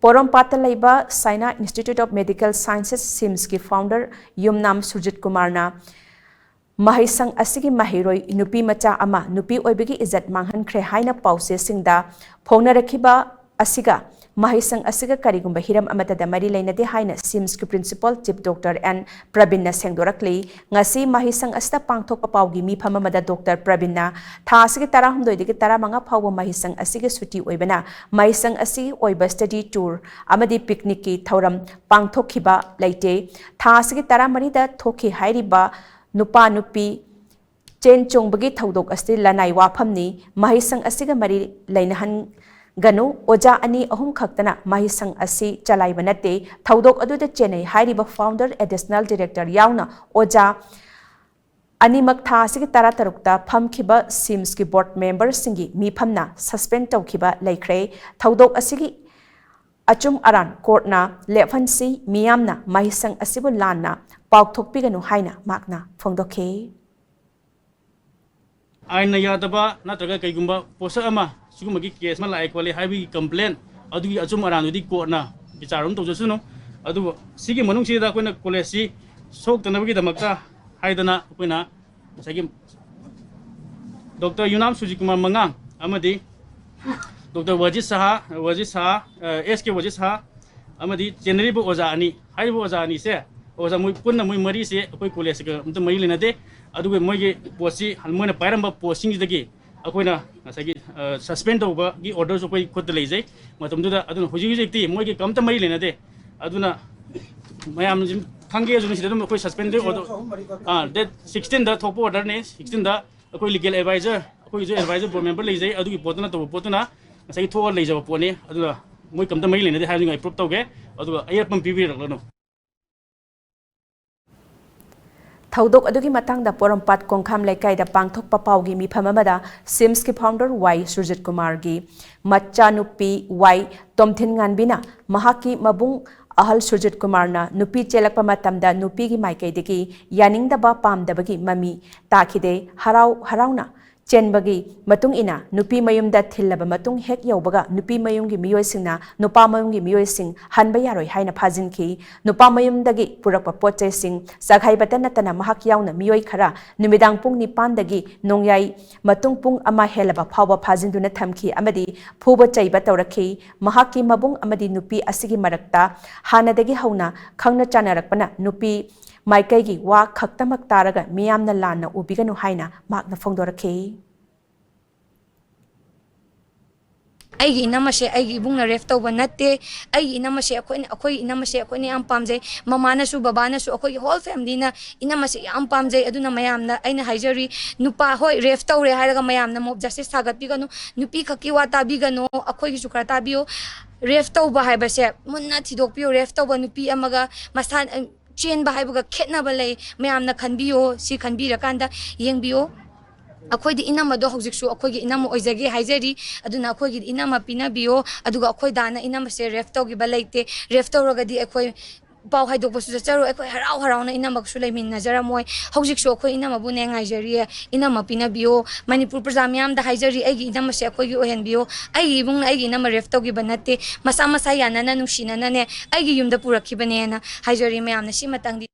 Porampata Laiba Saina Institute of Medical Sciences SIMS ki founder Yumnam Surjit Kumarna Maheishang Asiga Maheiroi Nupimacha Amabu Nupi Oibigi Izat Manghankhre Haina Pause Singda Phongnarakiba Asiga Maheishang Asiga Karigumba Hiram Amata Mari Leinade Haina SIMS ki principal Chief Dr. N Prabinna Sengdorakli Ngasi Maheishang Asta Pangthok Papaugi Mi Phamamada Dr. Prabinna Tha Asigi Tarahumdoi Taramanga Phawa Maheishang Asiga Suti Oibana Maheishang Asi Oiba Study Tour Amadi Picnic ki Thauram Pangthokhiba Leite Tha Asigi Taramari da Thoki Hairiba Nupa Nupi Chen Chongbagi Thaudok Asti Lanai Waphamni Maheishang Asiga Mari Lainahan Ganu Oja Ani Ahum Khaktana Maheishang Asi Chalaiba Nate Thaudok Aduda Chennai Hairiba founder additional director Yauna Oja Animak Tha Asigi Tara Tarukta Phamkhiba SIMS ki board members singi miphamna suspend tawkhiba Laikhre Thaudok Asigi Achum Aran Courtna Lephansi Miyamna Maheishang Asibu Lanna Pauthokpiganu Haina Makna Phongdokhe Aina Yadaba Natraga Kaigumba Posa Ama Sugumaki case Malai Quali Highway complaint Adu Achum Aran di Courtna Bicharum to Josuno Adu Sigi Monunsi da Kuna Kolesi Sok Tanaviki the Makta Haidana Kuna Sagim Dr. Yunam Sujikuma Mangang Amadi Dr. Wajis Saha SK Wajis Saha Amadi General Ozani Haibu Ozani say Oza Mupuna Mari say Koles the Leinade Adu Mogi Posi Halmona Paramba posting the gay Aquina suspend over the orders of Kotalaze Matumda Adun Huji Mogi come to Leinade Aduna Mayam Kangi suspended that 16 the top order names 16 the legal advisor who is advisor for member Laze Adu Potana to Potana say 2 Laze of Pony Aduna Moicum the Leinade having a proptoge Adu Ayapam PV. Thaudok adugi matangda Porampat Kongkham Laikai da Pangthok Papaugi Mi Phamamada SIMS ki founder Y Surjit Kumar gi Macha Nupi Y Tomthin Nganbina Mahaki Mabung Ahal Surjit Kumarna Nupi Chelakpa matamda Nupi gi Maikai Yaningdaba Pamdabagi Mami Takhide Harauna Chenbagi Matung Ina Nupi Mayumda Thillaba Matung Hek Yaubaga Nupi Mayumgi Miyoisingna Nupa Mayumgi Miyoising Hanbayaroi Haina Phazinki Nupa Mayumdagi Purakpa Poche Sing Saghai Batanatana Mahak Yauna Miyoi Khara Numidang Pung Nipandagi Nongyai Matung Pung Ama Helaba Phawa Phazinduna Thamki Amadi Phuba Chaiba Tauraki Mahaki Mabung Amadi Nupi Asigi Marakta Hanadagi Hauna Khangna Chanarakpana Nupi Maikaigi wa khaktamak taraga miyamna lanna ubiganu haina makna phongdorakhe Aigi inamase aigi ibungna ref tawba natte aigi inamase akoi inamase akoi ne am pamjai mamana su babana su akoi whole family na inamase am pamjai aduna mayamna aina haijari nupa hoi ref tawre haraga mayamna mob justice thagat biganu nupi khaki wa tabiganu akoi gi sukra tabiyo ref tawba haibase munna thidokpiyo ref tawba nupi amaga masan Chain Bahabuga Ketnabale, Mayamna Kanbio, Si Kanbira Kanda, Yengbio. Akoi the inama do hojiksu akoi inama oizagi haizeri aduna akoi inama pinabio aduga akoi dana inama se refto gi balaite refto rogadi akoi Pau Haidok was the Charo Harana Inama Sulamin Nazara Moy, Hojik Shoko Inama Bunang Nigeria, Inama Pinabio, Manipur Prazamiam, the Hizari Egi Nama Seko and Bio, Agi Bung Agi Nama Reftogi Banate, Masama Sayana Nushina Nane, Agi Yum the Pura Kibanana, Hizari Mayam Nashima Tangi.